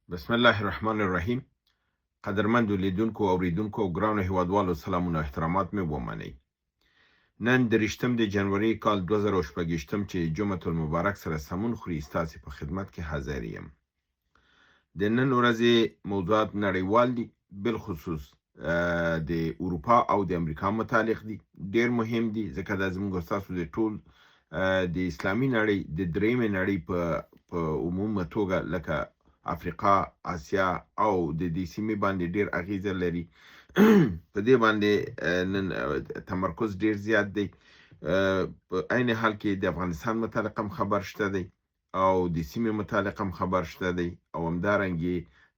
بسم الله الرحمن الرحیم. قدرمندو لیدونکو او اوریدونکو او ګرانو هیوادوالو سلامونه او احترامات مې ومنئ. نن 30 د جنوري کال 2018 چې جمعة المبارک سره سمون خوري ستاسې په خدمت کې حاضر یم. د نن ورځې موضوعات نړیوال دي، بالخصوص د اروپا او د امریکا متعلق دي. ډیر مهم دي ځکه دا زموږ ستاسو د ټول د اسلامي نړۍ د درېیمې نړۍ په عمومه توګه لکه افریقا، آسیا او د دې سیمې باندې ډیر اغیزه لري. په دې باندې نن تمرکز ډیر زیات دی. په عین حال کې د افغانستان متعلق هم خبر شته دی او د سیمې متعلق هم خبر شته دی او همدارنګه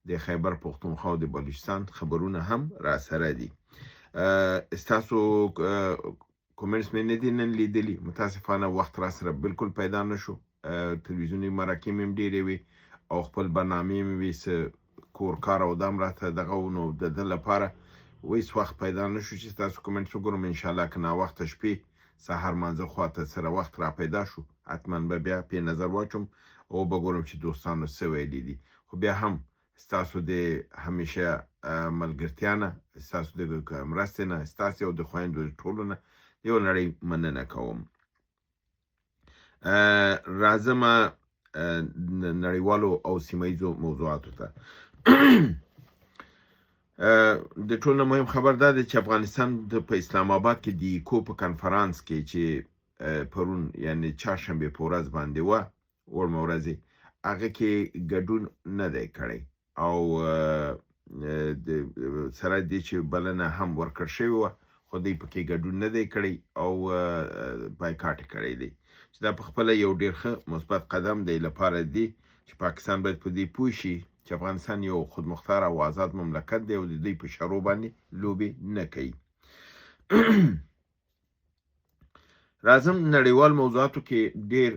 د خیبر پختونخوا او د بلوچستان خبرونه هم را سره دي. استاسو کومنټس مې نه دي نن لیدلي، متاسفانه وخت را سره بالکل پیدا نشو. تلویزیونی مراکې مې ډېرې وي او خپل برنامې مې وي کور کار او دام راته دغه نو د ده لپاره ویس وخت پیدا نشو چې تاسو کومنټس وګورم. انشاءالله که ناوخته شپې سهار مانځه خواته سره وخت را پیدا شو حتما به بیا پې نظر واچوم او به ګورم چې دوستانو څه ویلي دي. خو بیا هم ستاسو د همیشه ملګرتیا نه، ستاسو د مرستې نه، ستاسې او د خویندو ټولو نه یو نړۍ مننه کوم. راځم نړیوالو او سیمهیزو موضوعاتو ته. د ټولو مهم خبر دا دی چې افغانستان په اسلام آباد کې د ایکو په کنفرانس کې چې پرون یعنی چهارشنبې په ورځ باندې وه، وړمه ورځې، هغه کې ګډون نه دی کړی او سره دې چې بلنه هم ورکړ شوې وه خو دی پکې ګډون نه دی کړی او بایکاټ کړی دی، چې دا په خپله یو ډېر ښه مثبت قدم دی لپاره دی چې پاکستان باید په دې پوه شي چې افغانستان یو خودمختار او آزاد مملکت دی او د دوی په شرو باندې لوبې نه کوي. راځم نړیوال موضوعاتو کې ډېر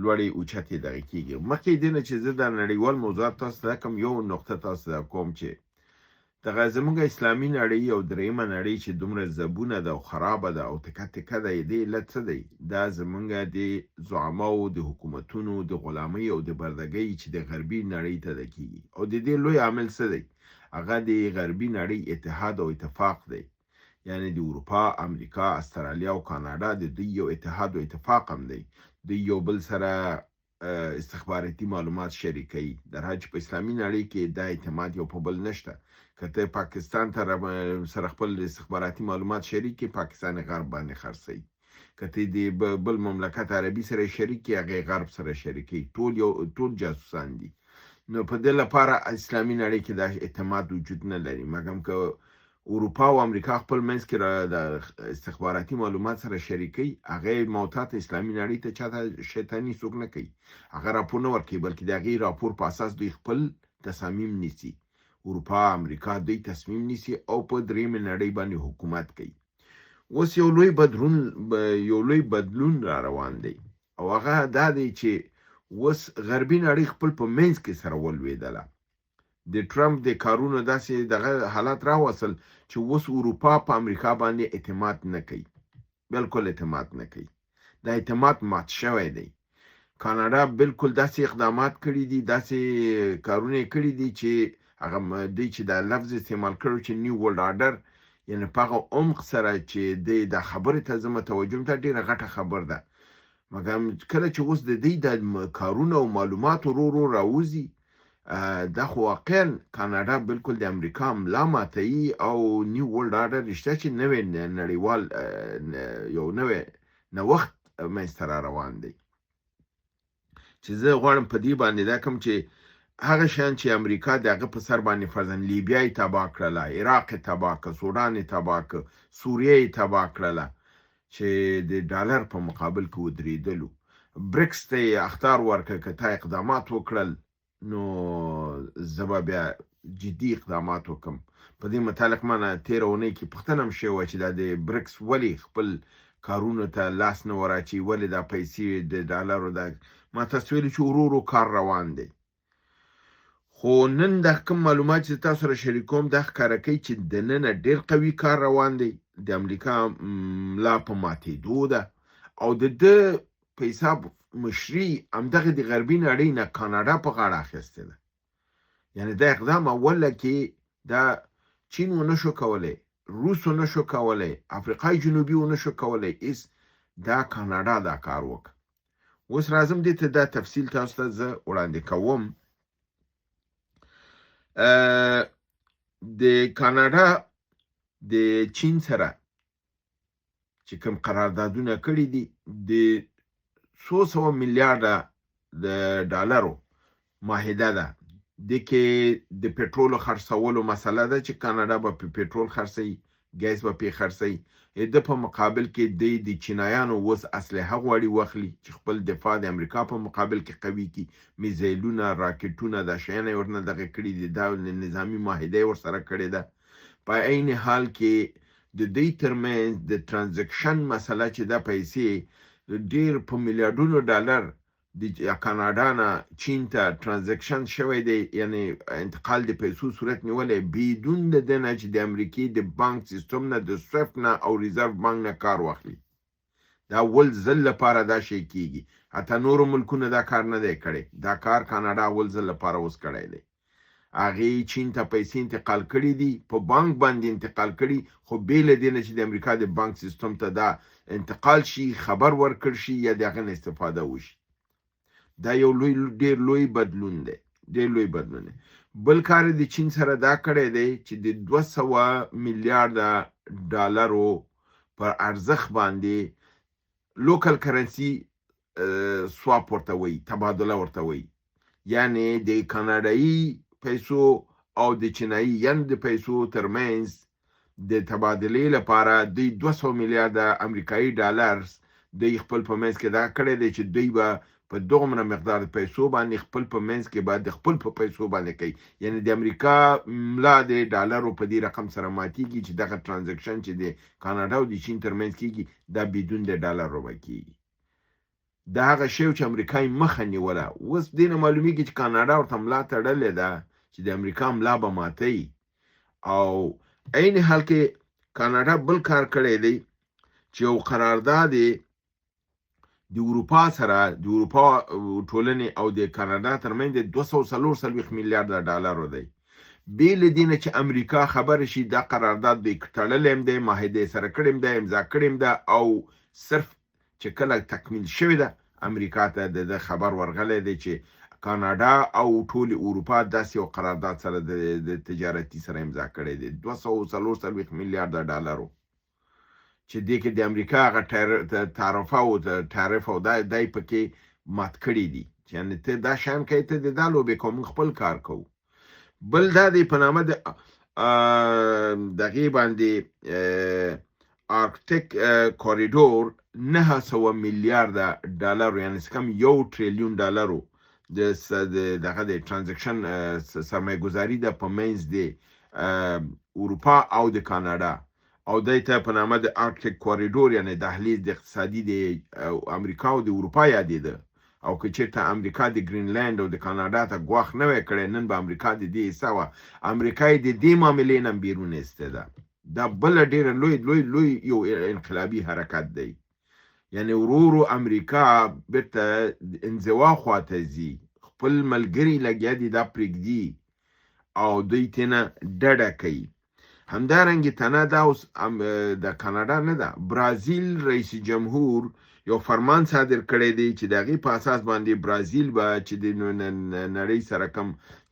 لوړې اوچتې دغه کېږي. مخکې دې نه چې زه دا نړیوال موضوعات تاسو ته کوم یو نقطه تاسو ته کوم چې دغه زموږ اسلامي نړۍ او درېیمه نړۍ چې دومره زبونه ده او خرابه ده او تکه تکه ده، دې علت څه دی؟ دا زموږ د زعماو د حکومتونو د غلامۍ او د بردګۍ چې د غربي نړۍ ته ده کېږي او د دې لوی عامل څه دی؟ هغه د غربي نړۍ اتحاد او اتفاق دی. یعنی د اروپا، امریکا، استرالیا او کاناډا د دوی یو اتحاد او اتفاق هم دی. دوی یو بل سره استخباراتي معلومات شریکوي، در حال چې په اسلامي نړۍ کې دا اعتماد یو په بل نشته. که ته پاکستان سره خپل استخباراتي معلومات شریک کړي، پاکستان غرب باندې خرڅوي. که ته د بل مملکت عربي سره شریک کړي، هغه غرب سره شریکوي. ټول جاسوسان دي. نو په دې لپاره اسلامي نړۍ کې دا اعتماد وجود نه لري، مګر که اروپا او امریکا خپل منځ کې د استخباراتي معلومات سره شریکي، هغه موتات اسلامي نړۍ ته چاته شیطاني څوک نه کوي، هغه راپور نه ورکوي، بلکې د هغې راپور په اساس دوی خپل تصامیم نیسي. اروپا، امریکا دوی تصمیم نیسي او په درېیمې نړۍ باندې حکومت کوي. اوس یو لوی بدلون را روان دی او هغه دا دی چې اوس غربي نړۍ خپل په منځ کې سره ولوېدله. د ټرمپ د کارونو داسې دغه حالت راوصل چې اوس اروپا په امریکا باندې اعتماد نه کوي، بالکل اعتماد نه کوي. دا اعتماد مات شوی دی. کاناډا بالکل داسې اقدامات کړي دي، داسې کارونه کړي دي چې هغه دوی چې دا لفظ استعمال کړو چې نیو ورلد آرډر، یعنی په هغه عمق سره چې د خبرې ته زه متوجه یم، دا ډېره غټه خبر ده. مګر کله چې اوس د دوی د کارونه او معلومات ورو راوځي، دا خو واقعا کاناډا بالکل د امریکا ملا ماتوي او نیو ورلد آرډر رښتیا چې نوی نړیوال یو نوی نوښت منځته را روان دی. چې زه غواړم په دې باندې دا کوم چې هغه شیان چې امریکا د هغه په سر باندې فرضاً لیبیا یې تباه کړله، عراق یې تباه کړه، سودان یې تباه کړه، سوریه یې تباه کړله چې د ډالر په مقابل کې ودرېدلو. برکس ته یې اخطار ورکړه که تا اقدامات وکړل نو زه به بیا جدي اقدامات وکړم. په دې متعلق ما نه تېره اونۍ کې پوښتنه هم شوې وه چې دا د برکس ولې خپل کارونو ته لاس نه وراچوي، ولې دا پیسې د ډالرو ما تاسو ویلي چې ورو کار روان دی. خو نن دا کوم معلومات چې تاسو سره شریکوم دا ښکاره کوي چې دننه ډېر قوي کار روان دی. د امریکا ملا په ماتېدو ده او د ده په حساب مشري همدغه د غربي نړۍ نه کاناډا په غاړه اخیستې ده. یعنی دا اقدام اوله کې دا چین ونه شو کولی، روس ونه شو کولی، افریقای جنوبي ونه شو کولی، ایس دا کاناډا دا کار وکړ. اوس راځم دې ته دا تفصیل تاسو ته زه وړاندې کوم. د کاناډا د چین سره چې کوم قراردادونه کړي دي د 100 میلیارډه د ډالرو معاهده ده. د کې د پټرولو خرڅولو مسله ده چې کاناډا به په پټرول خرڅي، ګیس به په خرڅي. د په مقابل کې د چینایانو وس اسلحه غواړي واخلي چې خپل دفاع د امریکا په مقابل کې قوي کی، میزایلونه، راکټونه، د شیانه ورنه دغه کړي دي، دا نظامی معاهده ور سره کړي ده. په عین حال کې د دې ترمنځ د ترانزیکشن مسله چې د پیسې ډیر په میلیارډونو ډالر د کاناډا نه چین ته ترانزیکشن شوی دی، یعنی انتقال د پیسو صورت نیولې بدون د دنه چې د امریکای د بانک سیستم نه، د سویفت نه او ریزرو بانک نه کار واخلي. دا ول ځل لپاره دا شي کیږي. حتی نورو ملکونو دا کار نه دی کړی. دا کار کاناډا ول ځل لپاره اوس کړی دی. هغه چین ته پیسې انتقال کړي دي، په بانک باندې انتقال کړي، خو بیل دی نه چې د امریکا د بانک سیستم ته دا انتقال شي، خبر ورکړ شي یا دغه استفاده وشي. دا یو ډیر لوی بدلون دی، ډیر لوی بدلون دی. بل کار د چین سره دا کړی دی چې د 200 میلیارډه ډالرو پر ارزښت باندې لوکل کرنسی سواپ ورته وي، تبادله ورته وي. یعنی د کاناډایي پیسو او د چینایي ین د پیسو ترمنځ د تبادلې لپاره د 200 میلیارډه امریکایي ډالر د خپل په منځ کې دا کړی دی چې دوی به په دومره مقدار پیسو باندې خپل په منځ کې بعد خپل په پیسو باندې کوي. یعنی د امریکا ملا د ډالرو په دې رقم سره ماتيږي چې دغه ترانزیکشن چې د کاناډا او د چین ترمنځ کیږي دا بدون د ډالرو وکړي. دا هغه شی چې امریکای مخه نیوله. اوس دینه معلومیږي چې کاناډا ورته ملا تړلې ده چې د امریکا ملا به ماتي. او عین حال کې کاناډا بل کار کړی دی چې یو قرارداد د اروپا سره، د اروپا ټولنې او د کاناډا ترمنځ د 240 میلیارډ ډالر دی. بیل دینه چې امریکا خبر شي دا قرارداد د کټړلم دی، معاهده سره کړم دی، امضا کړم دی، او صرف چې کله تکمیل شوی ده امریکا ته د خبر ورغلی دی چې کاناډا او ټول اروپا داسې یو قرارداد سره د تجارتي سره امضا کړی دی 240 میلیارډ ډالرو، چې دې کې د امریکا هغه تعرفه او دای پکې مات کړي دي. یعنی ته دا شان کوي، ته د دا لوبې کوم خپل کار کوو. بل دا دی په نامه د دغې باندې آرکټیک کوریډور 900 میلیارډ ډالر، یعنی کم 1 ټریلیون ډالرو د دغه د ترانزیکشن سرمایه گذاري د په منځ د اروپا او د کاناډا، او دایته په نامه د آرکټیک کوریډور یعنی دهلیز د اقتصادي د امریکا او د اروپا یادېده. او که چېرته امریکا د ګرینلند او د کاناډا ته ګواښ نه وی کړی، نن به امریکا د دې حصه وه. امریکا یې د دې معاملې نه بیرون ایسته ده. دا بله ډېره لوی یو انقلابي حرکت دی. یعنی ورو امریکا بیرته انزوا خواته ځي، خپل ملګري لګیا دي دا پرېږدي او دوی تېنه ډډه کوي. همدارنګه تنه دا اوس د کاناډا نه ده، برازیل رئیس جمهور یو فرمان صادر کړی دی چې دغه په اساس باندې برازیل به چې د نړۍ سره کم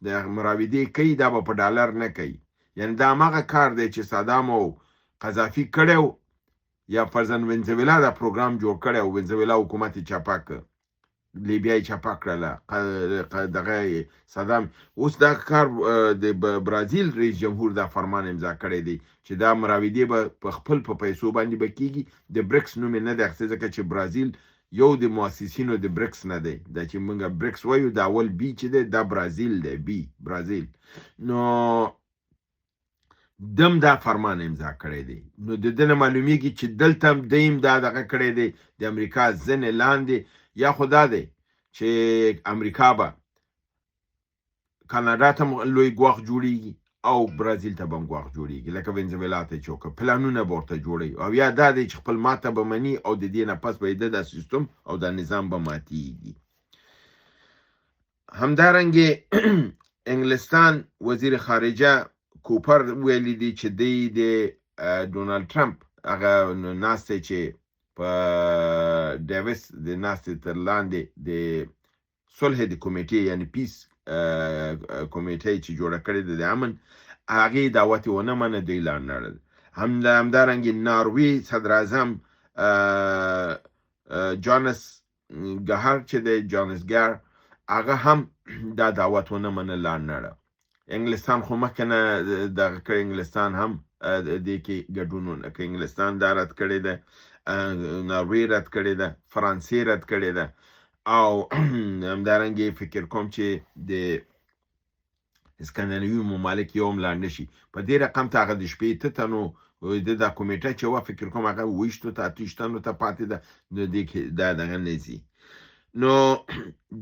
د مراودې کوي دا به په ډالر نه کوي. یعنی دا هغه کار دی چې صدام او قذافي کړو، یا فرزن ونزویلا دا پروګرام جوړ کړی او ونزویلا حکومت چاپا کړ، لیبیا چاپا کړله دغه صدام. اوس دا کار د برازیل رئیس جمهور دا فرمان امضا کړی دی چې دا مراودې به په خپل په پیسو باندې به کیږي. د بریکس نوم نه دی اخیستی ځکه چې برازیل یو د مؤسسینو د بریکس نه دی. دا چې موږ بریکس وایو دا اول بی چې دی دا برازیل دی، بی برازیل. نو دم دا فرمان امضا کړی دی. نو د دنه معلومیږي چې دلته دیم دا دغه کړی دی د امریکا ځنې لاندې. یا خدا دی چې امریکا به کاناډا ته لوی ګواښ جوړیږي او برازیل ته به هم ګواښ جوړیږي، لکه ونزویلا ته چې وکړه. پلانونه به ورته جوړوي، او یا دا دی چې خپل ماته به مني او د دې نه پس به د سیستم او د نظام به ماتیږي. همدارنګه انګلستان وزیر خارجه کوپر ویلي دي چې دی د ډونالد ټرمپ هغه ناستې چې په ډیویس د ناستې تر لاندې د صلح د کمیټې یعنی پیس کمیټې چې جوړه کړې ده د امن هغې دعوت ونه منه دوی لاندړل همدارنګه ناروی صدر اعظم جانس ګهر چې د جانس ګهر هغه هم دا دعوت ونه منه لاندړه انګلستان خو مخکې نه دغه کړی انګلستان هم دې کې ګډون ونه کړی انګلستان دا رد کړې ده ناروی رد کړې ده فرانسې رد کړې ده او همدارنګه فکر کوم چې د اسکندناوي ممالک یو هم لاندې شي په دې رقم ته هغه د شپېته تنو د کمیټه چې وه فکر کوم هغه 20 ته 30 تنو ته پاتې ده نو دې کې دا دغه نه ځي نو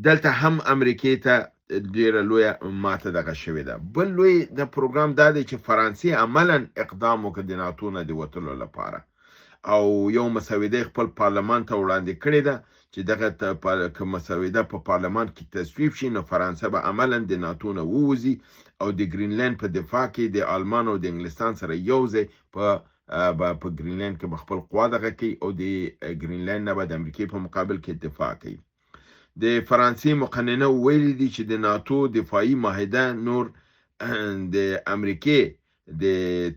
دلته هم امریکې ته ډیره لویه ماته دغه شوې ده بل لوی د پروګرام دا دی چې فرانسې عملا اقدام وکړ د ناتو نه د وتلو لپاره او یو مسوده خپل پارلمان ته وړاندې کړې ده چې دغه که مسوده په پارلمان کې تصویب شي نو فرانسه به عملا د ناتو نه ووځي او د ګرینلند په دفاع کې د آلمان او د انګلستان سره یو ځای په ګرینلند کې خپل قوا دغه کوي او د ګرینلند نه به د امریکې په مقابل کې دفاع کوي د فرانسې مقننه ویلي دي چې د ناتو دفاعي معاهده نور د امریکې د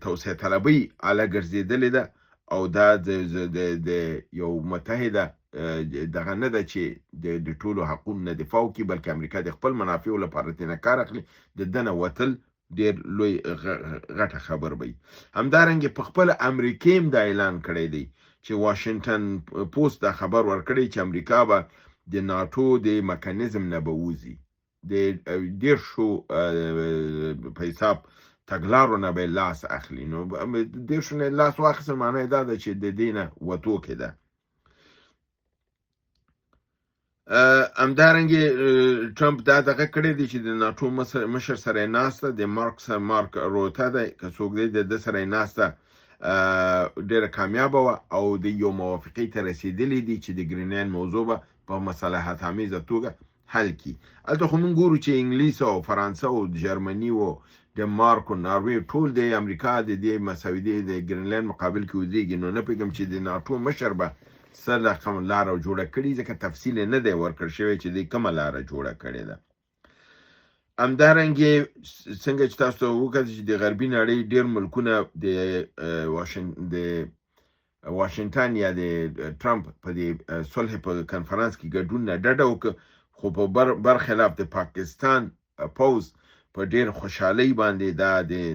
توسعه طلبۍ اله ګرځېدلې ده او دا د یو متحده دغه نه ده چې د ټولو حقوقو نه دفاع وکړي بلکې امریکا د خپل منافعو لپاره ترې کار اخلي د دنه وتل ډېر لوی غټه خبر وي همدارنګه په خپل امریکا هم دا اعلان کړی دی چې واشنگټن پوسټ دا خبر ورکړی چې امریکا به د ناتو د میکانیزم نه به وځي د ډېر شو په حساب تګلارو نه به لاس اخلي نو ډېر شو نه لاس واخیستل معنی دا ده چې د دې نه وتوکې ده همدارنګه ټرمپ دا دغه کړی دی چې د ناتو مشر سره ناسته د مارک روته ده که څوک دی د سره ناسته ډیره کامیابه وه او د یو موافقې ته رسېدلی دي چې د ګرینلند موضوع به په مصالحت آمیزه توګه حل کړي هلته خو موږ ګورو چې انګلیس او فرانسه او جرمني او ډنمارک او ناروې ټول د امریکا د دې مسودې د ګرینلند مقابل کې ودرېږي نو نه پوهېږم چې د ناتو مشر به څه لاره جوړه کړي ځکه تفصیل نه دی ورکړ شوی چې د کومه لاره جوړه کړې ده همدارنګه څنګه چې تاسو وکړئ چې د غربي نړۍ ډېر ملکونه د واشنگټن یا د ټرمپ په دې صلح په کنفرانس کې ګډون نه ډډه وکړه خو په برخلاف د پاکستان پوز په ډېر خوشحالۍ باندې دا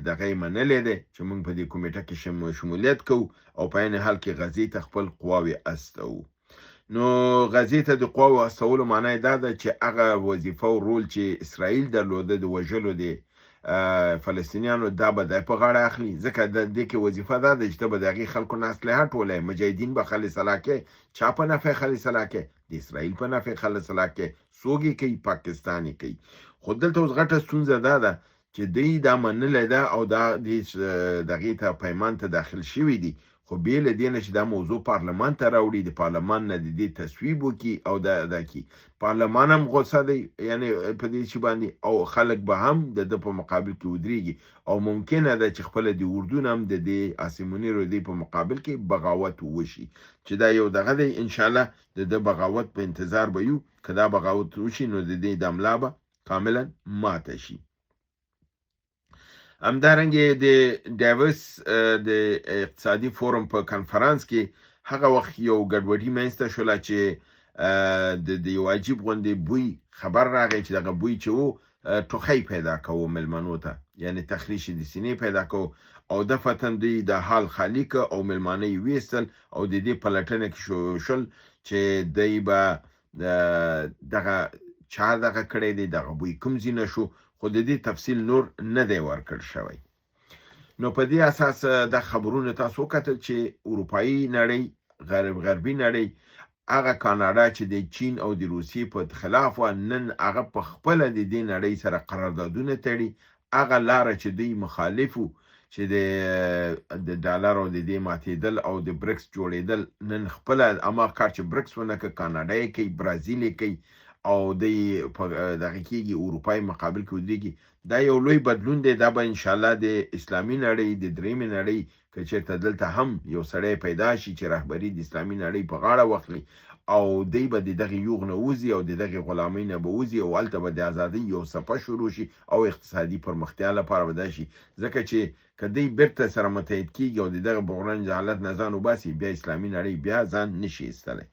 دغه منلې ده چې موږ په دې کمیټه کې شمولیت کوو او په عین حال کې غزې ته خپل قواوې استوو نو غزې ته د قواوو استولو معنی دا ده چې هغه وظیفه او رول چې اسرائیل درلوده د وژلو د فلسطینیانو دا به د په غاړه اخلي ځکه د دې کې وظیفه دا ده چې ته به د هغې خلکو نه اسلحه ټولوې مجاهدین به خلص علاقې چا په نفع خلص علاقې د اسرائیل په نفع خلص علاقې څوک یې کوي پاکستان یې کوي خو دلته اوس غټه ستونزه دا ده چې دوی دا منلی ده او دا دغې ته پیمان ته داخل شوي دي خو بې له دې نه چې دا موضوع پارلمان ته راوړي د پارلمان نه د دې تصویب وکړي او دا کړي پارلمان هم غوسه دی یعنی په دې شي باندې او خلک به هم د ده په مقابل کې ودرېږي او ممکنه ده چې خپله د اردو نه هم د دې آسموني رودې په مقابل کې بغاوت وشي چې دا یو دغه دی انشاءالله د ده بغاوت په انتظار به یو که دا بغاوت وشي نو د دې د ملا به کاملا ماته شي همدارنګه د ډیویس د اقتصادي فورم په کنفرانس کې هغه وخت یو ګډوډي منځته شوله چې د یو عجیب غوندې بوی خبر راغی چې دغه بوی چې و ټوخی پیدا کوو ملمنو ته یعنی تخریش د سینې پیدا کوو او دفعتاً دوی د حال خالی که او ملمانه یې ویستل او د دې پلټنه کې شول چې دوی به دغه چا دغه کړی دی دغه بوی کوم ځای نه شو خو د دې تفصیل نور نه دی ورکړل شوی نو په دې اساس د خبرونو تاسو وکتل چې اروپایي نړۍ غربي نړۍ هغه کاناډا چې د چین او د روسیې په خلاف و نن هغه په خپله د دې نړۍ سره قراردادونه تړي هغه لاره چې دوی مخالفو چې د ډالر او د دې ماتېدل او د برکس جوړېدل نن خپله اما کار چې برکس ونه که کاناډا یې کوي برازیل یې کوي او د دغه کېږي اروپای مقابل کې ودرېږي. دا یو لوی بدلون دی. دا به انشاءالله د اسلامي نړۍ د درېیمې نړۍ که چېرته دلته هم یو سړی پیدا شي چې رهبري د اسلامي نړۍ په غاړه واخلي او دی به د دغه یوغ نه وځي او د دغه غلامۍ نه به وځي او هلته به د ازادۍ یو څپه شروع شي او اقتصادي پرمختیا لپاره به دا شي. ځکه چې که دی بیرته سره متحد کېږي او د دغه بحران جهالت نه ځان وباسي، بیا اسلامي نړۍ بیا ځان نشي ایستلی.